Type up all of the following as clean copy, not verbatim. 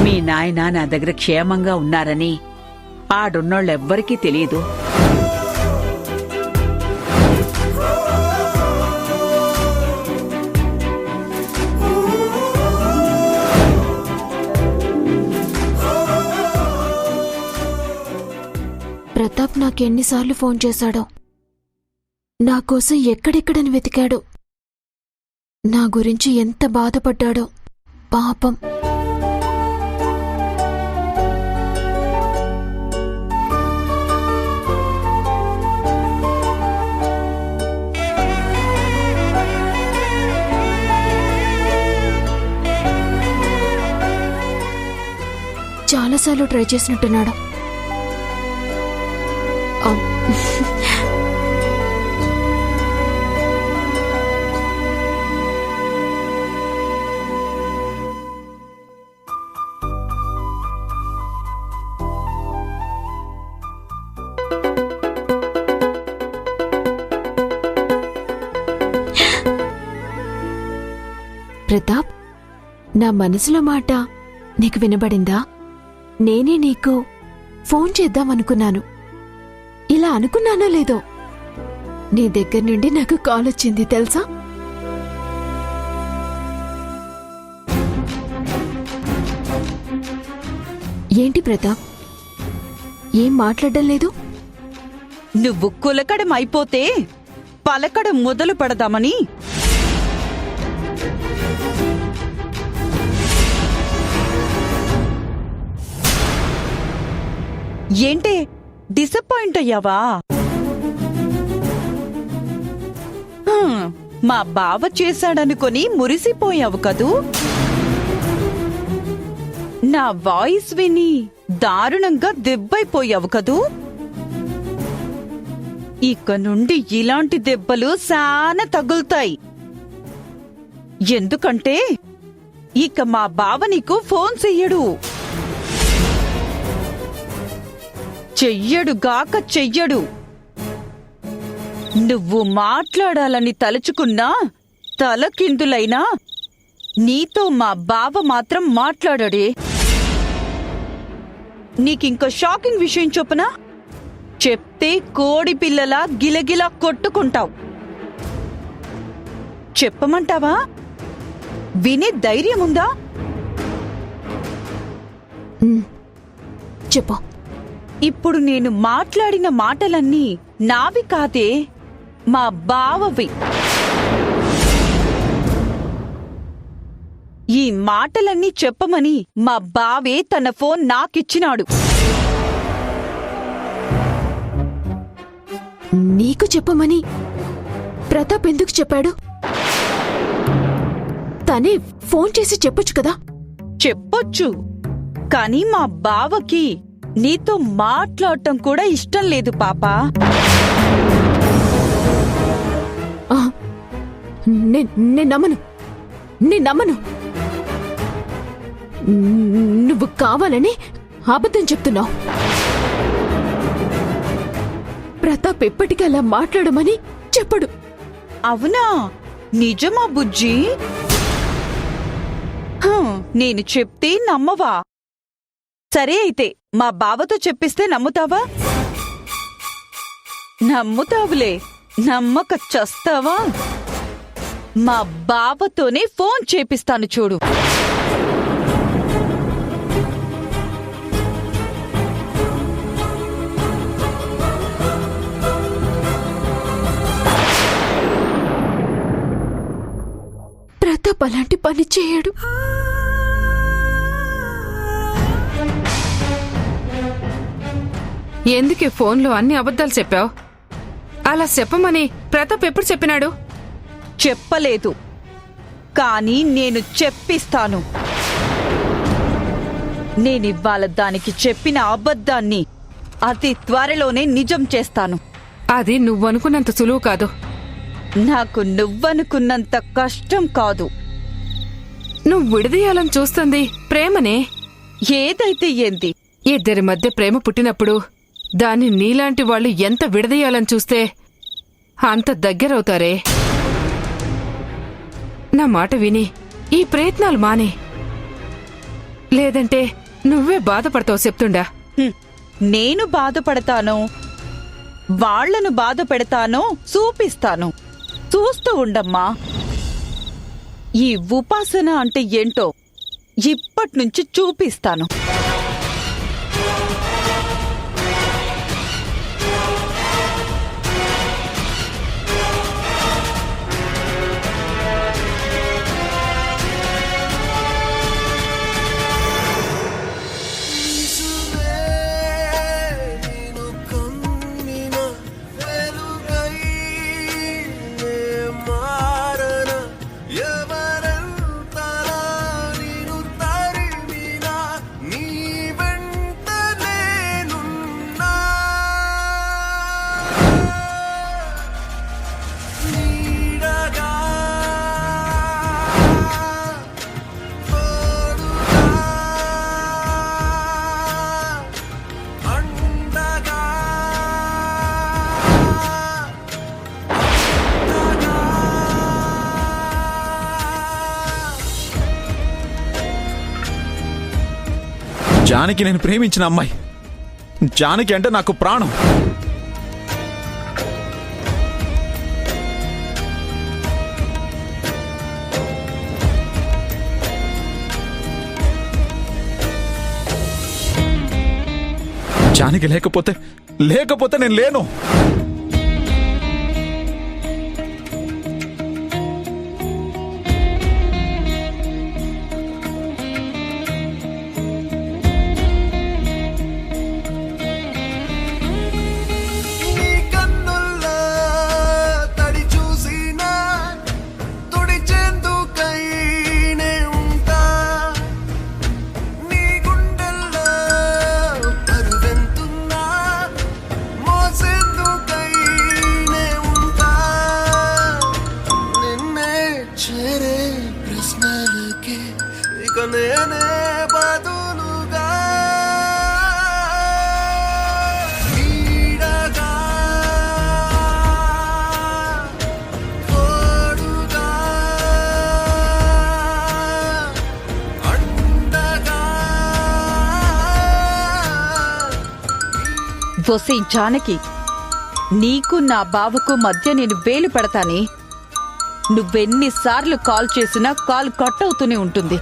మీ నాయన నా దగ్గర క్షేమంగా ఉన్నారని ఆడున్నోళ్ళెవ్వరికీ తెలియదు. ప్రతాప్ నాకెన్నిసార్లు ఫోన్ చేశాడో, నా కోసం ఎక్కడెక్కడని వెతికాడో, నా గురించి ఎంత బాధపడ్డాడో పాపం. చాలాసార్లు ట్రై చేసినట్టున్నాడు. ప్రతాప్, నా మనసులో మాట నీకు వినబడిందా? నేనే నీకు ఫోన్ చేద్దామనుకున్నాను. ఇలా అనుకున్నానో లేదో, నీ దగ్గర నుండి నాకు కాల్ వచ్చింది తెలుసా? ఏంటి ప్రతాప్, ఏం మాట్లాడడం లేదు? నువ్వు కులకడం అయిపోతే పలకడం మొదలు పెడదామని. ఏంటే డిసప్పాయింట్ అయ్యావా? మా బావ చేశాడనుకొని మురిసిపోయావు కదూ. నా వాయిస్ విని దారుణంగా దెబ్బైపోయావు కదూ. ఇక నుండి ఇలాంటి దెబ్బలు చాలా తగులుతాయి. ఎందుకంటే ఇక మా బావ నీకు ఫోన్ చెయ్యడు. చెయ్యడుగాక చెయ్యడు. నువ్వు మాట్లాడాలని తలుచుకున్నా తలకిందులైనా నీతో మా బావ మాత్రం మాట్లాడడే. నీకింకో షాకింగ్ విషయం చొప్పున చెప్తే కోడి పిల్లలా గిలగిలా కొట్టుకుంటావు. చెప్పమంటావా? వినే ధైర్యముందా? చెప్పు. ఇప్పుడు నేను మాట్లాడిన మాటలన్నీ నావి కాదే, మా బావవి. ఈ మాటలన్నీ చెప్పమని మా బావే తన ఫోన్ నాకిచ్చినాడు. నీకు చెప్పమని ప్రతాప్ ఎందుకు చెప్పాడు? తనే ఫోన్ చేసి చెప్పొచ్చు కదా. చెప్పొచ్చు, కానీ మా బావకి నీతో మాట్లాడటం కూడా ఇష్టం లేదు పాపా. నేను నమ్మను. నువ్వు కావాలని అబద్ధం చెప్తున్నావు. ప్రతాప్ ఎప్పటికీ అలా మాట్లాడమని చెప్పడు. అవునా? నిజమా బుజ్జి? నేను చెప్తే నమ్మవా? సరే అయితే మా బావతో చెప్పిస్తే నమ్ముతావా? నమ్ముతావులే, నమ్మక చస్తావా? మా బావతోనే ఫోన్ చేపిస్తాను చూడు. ప్రతాప్ అలాంటి పని చేయడు. ఎందుకే ఫోన్లో అన్ని అబద్ధాలు చెప్పావు? అలా చెప్పమని ప్రతాప్ ఎప్పుడు చెప్పినాడు? చెప్పలేదు, కానీ నేను చెప్పిస్తాను. నేనివ్వాల దానికి చెప్పిన అబద్ధాన్ని అతి త్వరలోనే నిజం చేస్తాను. అది నువ్వనుకున్నంత సులువు కాదు. నాకు నువ్వనుకున్నంత కష్టం కాదు. నువ్వు విడదీయాలని చూస్తుంది ప్రేమనే. ఏదైతే ఏంది, ఇద్దరి మధ్య ప్రేమ పుట్టినప్పుడు దాన్ని నీలాంటి వాళ్ళు ఎంత విడదీయాలని చూస్తే అంత దగ్గరవుతారే. నా మాట విని ఈ ప్రయత్నాలు మానే. లేదంటే నువ్వే బాధపడతావు చెప్తుండా. నేను బాధపడతానో వాళ్లను బాధ పెడతానో చూపిస్తాను. చూస్తూ ఉండమ్మా. ఈ ఉపాసన అంటే ఏంటో ఇప్పట్నుంచి చూపిస్తాను. జానకి నేను ప్రేమించిన అమ్మాయి. జానకి అంటే నాకు ప్రాణం. జానకి లేకపోతే నేను లేను. వసే జానకి, నీకు నా బావకు మధ్య నేను వేలు పెడతానే. నువ్వెన్నిసార్లు కాల్ చేసినా కాల్ కట్ అవుతూనే ఉంటుంది.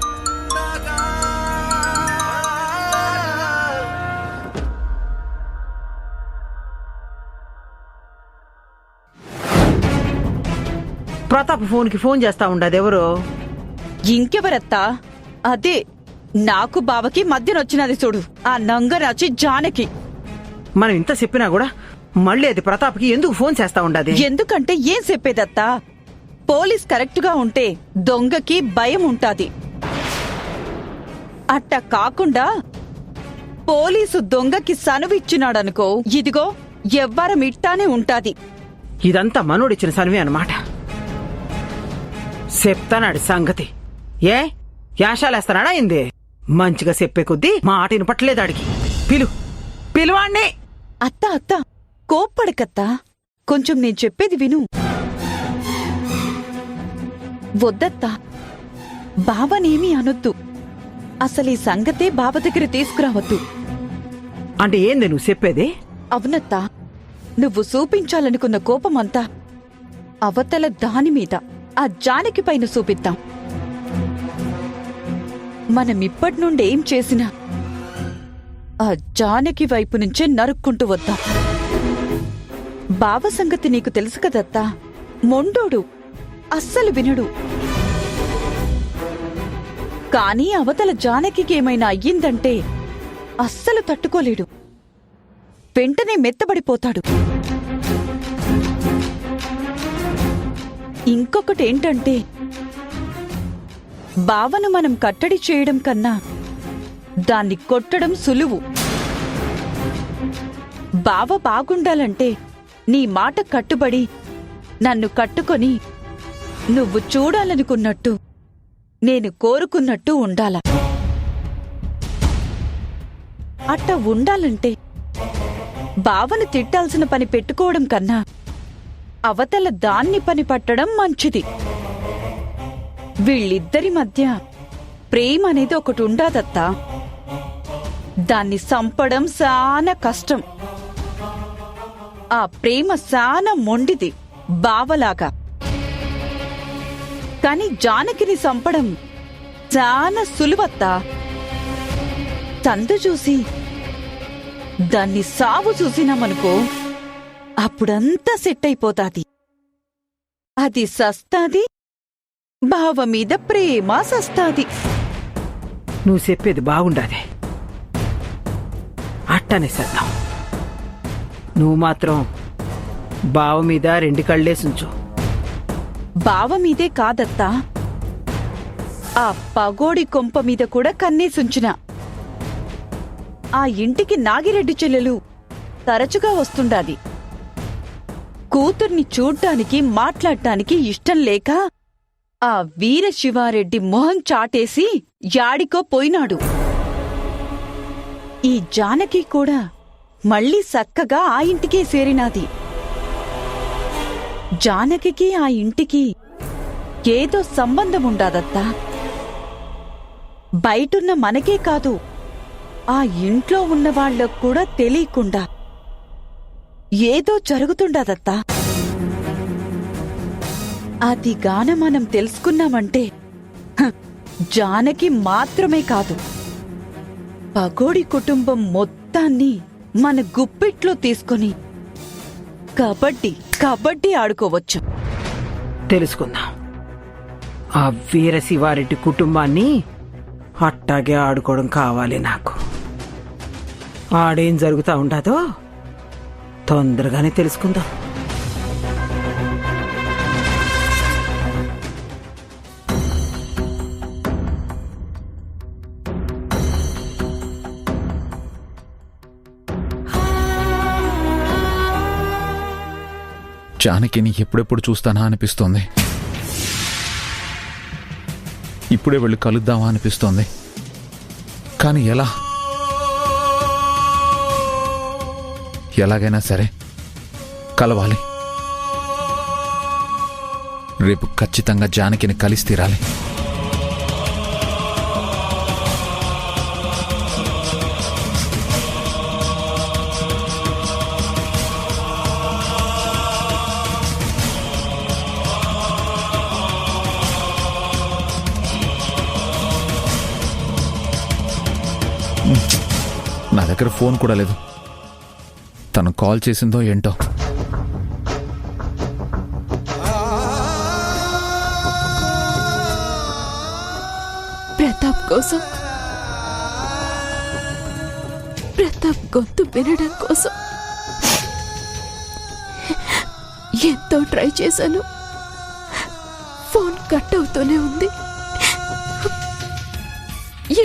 ప్రతాప్ ఫోన్ చేస్తా ఉండదెవరో. ఇంకెవరత్తా? అదే నాకు బావకి మధ్యనొచ్చినది చూడు, ఆ నంగరాచి జానకి. మనం ఇంత చెప్పినా కూడా మళ్ళీ అది ప్రతాప్కి ఎందుకు ఫోన్ చేస్తా ఉండదు? ఎందుకంటే ఏం చెప్పేదత్తా, పోలీస్ కరెక్ట్గా ఉంటే దొంగకి భయం ఉంటాది. అట్ట కాకుండా పోలీసు దొంగకి సనువిచ్చినాడనుకో, ఇదిగో ఎవ్వరం ఇట్టానే ఉంటాది. ఇదంతా మనోడిచ్చిన సనివే అన్నమాట. చెప్తానాడు సంగతి. ఏ యాశాలేస్తానాడా ఇందే? మంచిగా చెప్పే కొద్దీ మా ఆటను పట్టలేదాడికి. పిలువాణ్ణి. అత్తా అత్తా, కోప్పడకత్తా, కొంచెం నేను చెప్పేది విను. వద్దత్తా, బావనేమీ అనొద్దు. అసలు ఈ సంగతే బావ దగ్గర తీసుకురావద్దు. అంటే ఏంది నువ్వు చెప్పేది? అవునత్తా, నువ్వు చూపించాలనుకున్న కోపమంతా అవతల దానిమీద, ఆ జానకి పైన చూపిద్దాం. మనమిప్పటి నుండి ఏం చేసినా ఆ జానకి వైపు నుంచే నరుక్కుంటూ వద్దాం. బావ సంగతి నీకు తెలుసు కదత్తా, మొండోడు, అస్సలు వినడు. కానీ అవతల జానకికి ఏమైనా అయ్యిందంటే అస్సలు తట్టుకోలేడు, వెంటనే మెత్తబడిపోతాడు. ఇంకొకటేంటంటే, బావను మనం కట్టడి చేయడం కన్నా దాన్ని కొట్టడం సులువు. బావ బాగుండాలంటే నీ మాట కట్టుబడి నన్ను కట్టుకొని నువ్వు చూడాలనుకున్నట్టు, నేను కోరుకున్నట్టు ఉండాల. అట్ట ఉండాలంటే బావను తిట్టాల్సిన పని పెట్టుకోవడం కన్నా అవతల దాన్ని పని పట్టడం మంచిది. వీళ్ళిద్దరి మధ్య ప్రేమ అనేది ఒకటి ఉండాదత్తా. దాన్ని సంపడం చాలా కష్టం. ఆ ప్రేమ చాలా మొండిది, బావలాగా. కాని జానకిని సంపడం చాలా సులువత్తా. సందు చూసి దాన్ని సావు చూసినామనుకో, అప్పుడంతా సెట్ అయిపోతాది. అది సస్తాది, బావ మీద ప్రేమ సస్తాది. నువ్వు చెప్పేది బాగుండాదే, అట్టనే చేద్దాం. నువ్వు మాత్రం బావ మీద 2 కళ్ళేసుంచు. బావ మీదే కాదత్తా, ఆ పగోడి కొంప మీద కూడా కన్నేసుంచిన. ఆ ఇంటికి నాగిరెడ్డి చెల్లెలు తరచుగా వస్తుండాది. కూతుర్ని చూడ్డానికి మాట్లాడ్డానికి ఇష్టం లేక ఆ వీరశివారెడ్డి మొహం చాటేసి యాడికో పోయినాడు. ఈ జానకి కూడా మళ్ళీ సక్కగా ఆ ఇంటికే చేరినాది. జానకికి ఆ ఇంటికి ఏదో సంబంధముండాదత్తా. బయటున్న మనకే కాదు, ఆ ఇంట్లో ఉన్నవాళ్లకు కూడా తెలియకుండా ఏదో జరుగుతుండాదత్తా. అది గాన మనం తెలుసుకున్నామంటే జానకి మాత్రమే కాదు, పగోడి కుటుంబం మొత్తాన్ని మన గుప్పిట్లో తీసుకుని కబడ్డీ ఆడుకోవచ్చు. తెలుసుకుందాం. ఆ వీరశివారెడ్డి కుటుంబాన్ని అట్టాగే ఆడుకోవడం కావాలి నాకు. ఆడేం జరుగుతా ఉండదో తొందరగానే తెలుసుకుందాం. జానకిని ఎప్పుడెప్పుడు చూస్తానా అనిపిస్తోంది. ఇప్పుడే వెళ్ళి కలుద్దామా అనిపిస్తోంది. కానీ ఎలాగైనా సరే కలవాలి. రేపు ఖచ్చితంగా జానకిని కలిసి తీరాలి. నా దగ్గర ఫోన్ కూడా లేదు. తను కాల్ చేసిందో ఏంటో. ప్రతాప్ కోసం, ప్రతాప్ గొంతు వినడం కోసం ఎంతో ట్రై చేశాను. ఫోన్ కట్ అవుతూనే ఉంది.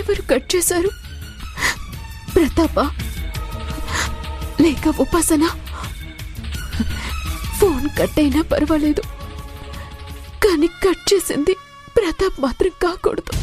ఎవరు కట్ చేశారు? ప్రతాపా లేక ఉపాసన? ఫోన్ కట్ అయినా పర్వాలేదు, కానీ కట్ చేసింది ప్రతాప్ మాత్రం కాకూడదు.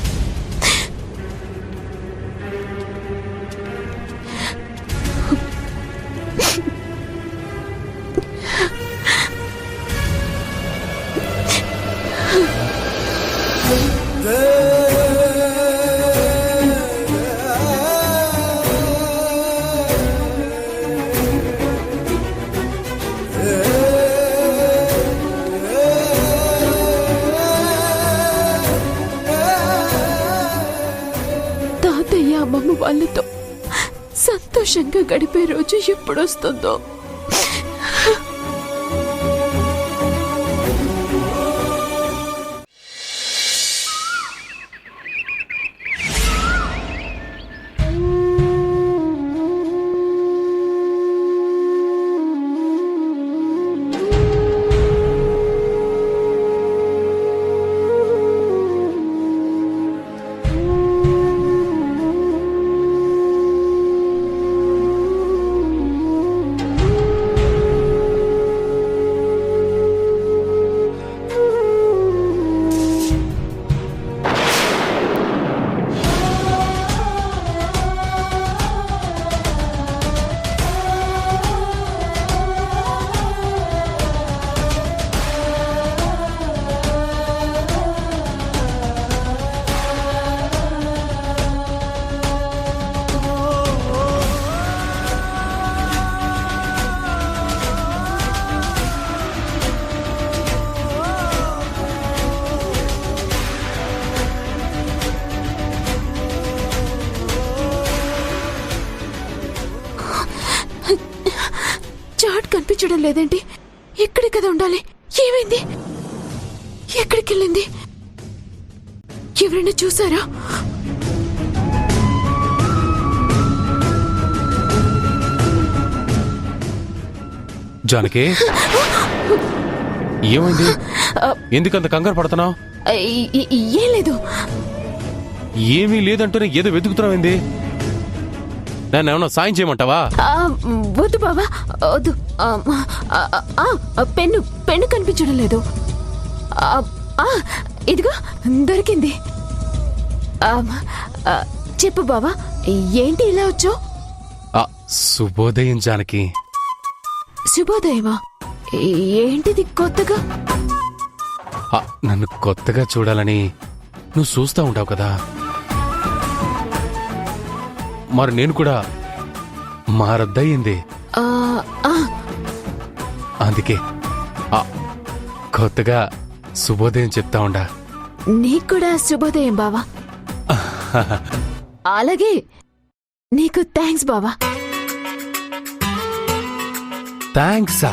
అమ్మమ్మ వాళ్ళతో సంతోషంగా గడిపే రోజు ఎప్పుడొస్తుందో. కనిపించడం లేదేంటి? ఇక్కడే కదా ఉండాలి. ఏమైంది? ఎక్కడికి వెళ్ళింది? ఎవరైనా చూసారా? జానకి, ఏమైంది? ఎందుకంత కంగారు పడుతున్నావు? ఏం లేదు. ఏమీ లేదంటూనే ఏదో వెతుకుతున్నావేంది? నన్ను ఏమన్నా సాయం చేయమంటావా? వద్దు బావా, వద్దు. పెన్ను కనిపించడం లేదు. ఇదిగో దొరికింది. చెప్పు బావా, ఏంటి ఇలా వచ్చావు? శుభోదయం జానకి. శుభోదయమా? ఏంటిది కొత్తగా? నన్ను కొత్తగా చూడాలని నువ్వు చూస్తా ఉంటావు కదా, మరి నేను కూడా మారద్దయింది. అందుకే కొత్తగా శుభోదయం చెప్తా ఉండా. నీకు కూడా శుభోదయం బావా. అలాగే, నీకు థ్యాంక్స్ బావా. థ్యాంక్సా?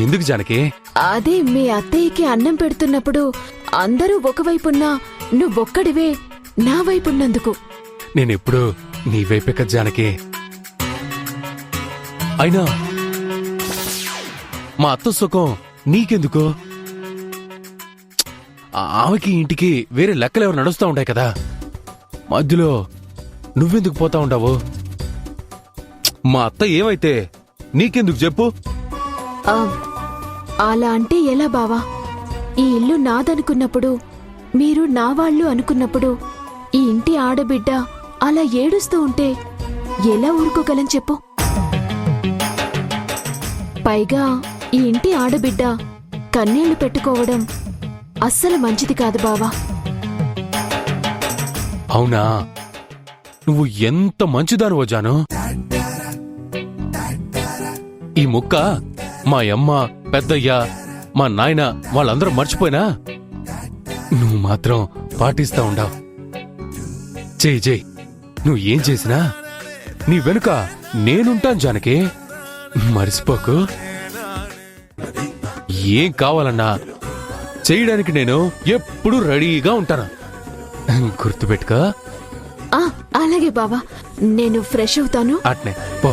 ఎందుకు జానకి? అదే మీ అత్తయ్యకి అన్నం పెడుతున్నప్పుడు అందరూ ఒకవైపున్నా నువ్వొక్కడివే నా వైపున్నందుకు. నేనెప్పుడు నీ వైపే కదా జానకి. అయినా మా అత్త సుఖం నీకెందుకు? ఆమెకి ఇంటికి వేరే లెక్కలెవరు నడుస్తూ ఉంటాయి కదా, మధ్యలో నువ్వెందుకు పోతా ఉండవు? మా అత్త ఏమైతే నీకెందుకు చెప్పు? అలా అంటే ఎలా బావా? ఈ ఇల్లు నాదనుకున్నప్పుడు, మీరు నా వాళ్ళు అనుకున్నప్పుడు, ఈ ఇంటి ఆడబిడ్డ అలా ఏడుస్తూ ఉంటే ఎలా ఊరుకోగలం చెప్పు? పైగా ఈ ఇంటి ఆడబిడ్డ కన్నీళ్లు పెట్టుకోవడం అస్సలు మంచిది కాదు బావా. అవునా? నువ్వు ఎంత మంచిదానువో జాను. ఈ ముక్క మా అమ్మ, పెద్దయ్య, మా నాయన వాళ్ళందరూ మర్చిపోయినా నువ్వు మాత్రం పాటిస్తా ఉండావు. చేయి చేయి, నువ్వు ఏం చేసినా నీ వెనుక నేనుంటాను జానకి, మర్చిపోకు. ఏం కావాలన్నా చేయడానికి నేను ఎప్పుడూ రెడీగా ఉంటాను, గుర్తుపెట్టుకో. అలాగే బావా, నేను ఫ్రెష్ అవుతాను. అట్నే పో.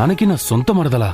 జానకి నా సొంత మరదలా